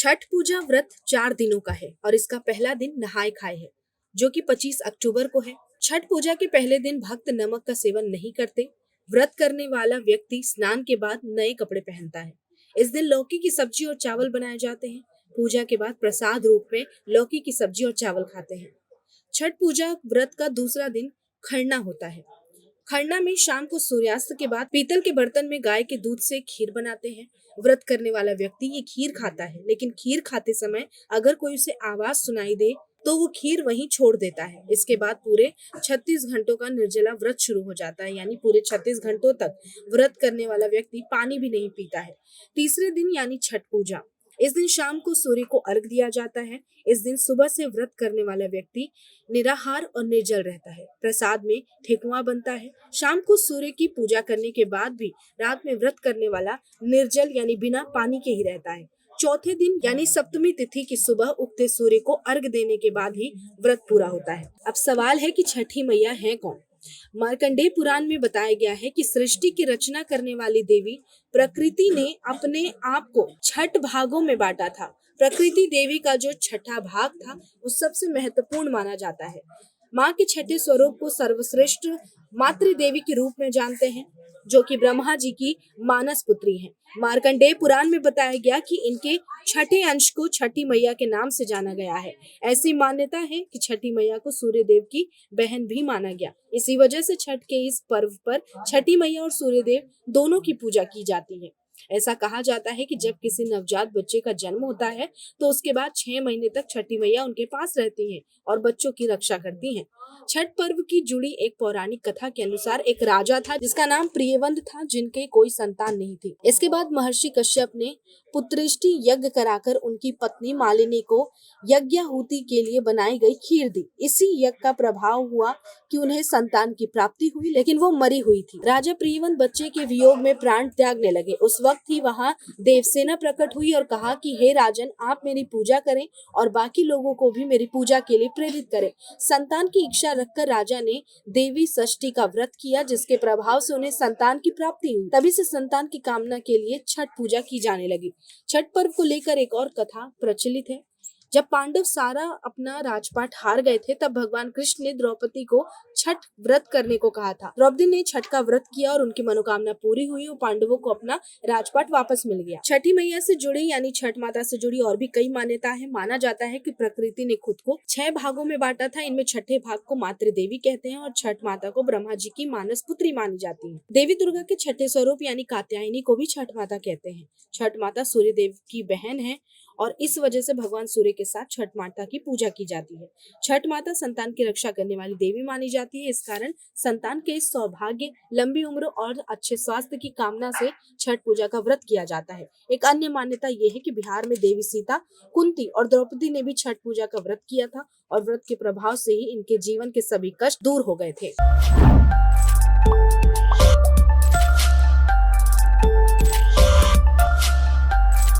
छठ पूजा व्रत 4 दिनों का है और इसका पहला दिन नहाए खाए है, जो कि 25 अक्टूबर को है। छठ पूजा के पहले दिन भक्त नमक का सेवन नहीं करते। व्रत करने वाला व्यक्ति स्नान के बाद नए कपड़े पहनता है। इस दिन लौकी की सब्जी और चावल बनाए जाते हैं। पूजा के बाद प्रसाद रूप में लौकी की सब्जी और चावल खाते हैं। छठ पूजा व्रत का दूसरा दिन खरना होता है। खरना में शाम को सूर्यास्त के बाद पीतल के बर्तन में गाय के दूध से खीर बनाते हैं। व्रत करने वाला व्यक्ति ये खीर खाता है, लेकिन खीर खाते समय अगर कोई उसे आवाज सुनाई दे तो वो खीर वहीं छोड़ देता है। इसके बाद पूरे 36 घंटों का निर्जला व्रत शुरू हो जाता है, यानी पूरे 36 घंटों तक व्रत करने वाला व्यक्ति पानी भी नहीं पीता है। तीसरे दिन यानी छठ पूजा, इस दिन शाम को सूर्य को अर्घ दिया जाता है। इस दिन सुबह से व्रत करने वाला व्यक्ति निराहार और निर्जल रहता है। प्रसाद में ठेकुआ बनता है। शाम को सूर्य की पूजा करने के बाद भी रात में व्रत करने वाला निर्जल यानी बिना पानी के ही रहता है। चौथे दिन यानी सप्तमी तिथि की सुबह उगते सूर्य को अर्घ देने के बाद ही व्रत पूरा होता है। अब सवाल है कि छठी मैया है कौन? मार्कंडेय पुराण में बताया गया है कि सृष्टि की रचना करने वाली देवी प्रकृति ने अपने आप को 6 भागों में बांटा था। प्रकृति देवी का जो छठा भाग था वो सबसे महत्वपूर्ण माना जाता है। माँ के छठे स्वरूप को सर्वश्रेष्ठ मातृ देवी के रूप में जानते हैं, जो कि ब्रह्मा जी की मानस पुत्री हैं। मार्कंडेय पुराण में बताया गया कि इनके छठे अंश को छठी मैया के नाम से जाना गया है। ऐसी मान्यता है कि छठी मैया को सूर्य देव की बहन भी माना गया। इसी वजह से छठ के इस पर्व पर छठी मैया और सूर्य देव दोनों की पूजा की जाती है। ऐसा कहा जाता है कि जब किसी नवजात बच्चे का जन्म होता है तो उसके बाद 6 महीने तक छठी मैया उनके पास रहती हैं और बच्चों की रक्षा करती हैं। छठ पर्व की जुड़ी एक पौराणिक कथा के अनुसार एक राजा था जिसका नाम प्रियवंत था, जिनके कोई संतान नहीं थी। इसके बाद महर्षि कश्यप ने पुत्रेष्टि यज्ञ कराकर उनकी पत्नी मालिनी को यज्ञाहुति के लिए बनाई गई खीर दी। इसी यज्ञ का प्रभाव हुआ कि उन्हें संतान की प्राप्ति हुई, लेकिन वो मरी हुई थी। राजा प्रियवंत बच्चे के वियोग में प्राण त्यागने लगे। उस वक्त ही वहाँ देवसेना प्रकट हुई और कहा कि हे राजन, आप मेरी पूजा करें और बाकी लोगों को भी मेरी पूजा के लिए प्रेरित करें। संतान की इच्छा रखकर राजा ने देवी षष्ठी का व्रत किया, जिसके प्रभाव से उन्हें संतान की प्राप्ति हुई। तभी से संतान की कामना के लिए छठ पूजा की जाने लगी। छठ पर्व को लेकर एक और कथा प्रचलित है। जब पांडव सारा अपना राजपाट हार गए थे, तब भगवान कृष्ण ने द्रौपदी को छठ व्रत करने को कहा था। द्रौपदी ने छठ का व्रत किया और उनकी मनोकामना पूरी हुई और पांडवों को अपना राजपाट वापस मिल गया। छठी मैया से जुड़ी यानी छठ माता से जुड़ी और भी कई मान्यता है। माना जाता है कि प्रकृति ने खुद को 6 भागों में बांटा था। इनमें छठे भाग को मातृ देवी कहते हैं और छठ माता को ब्रह्मा जी की मानस पुत्री मानी जाती है। देवी दुर्गा के छठे स्वरूप यानी कात्यायनी को भी छठ माता कहते हैं। छठ माता सूर्य देव की बहन है और इस वजह से भगवान सूर्य के साथ छठ माता की पूजा की जाती है। छठ माता संतान की रक्षा करने वाली देवी मानी जाती है। इस कारण संतान के सौभाग्य, लंबी उम्र और अच्छे स्वास्थ्य की कामना से छठ पूजा का व्रत किया जाता है। एक अन्य मान्यता ये है कि बिहार में देवी सीता, कुंती और द्रौपदी ने भी छठ पूजा का व्रत किया था और व्रत के प्रभाव से ही इनके जीवन के सभी कष्ट दूर हो गए थे।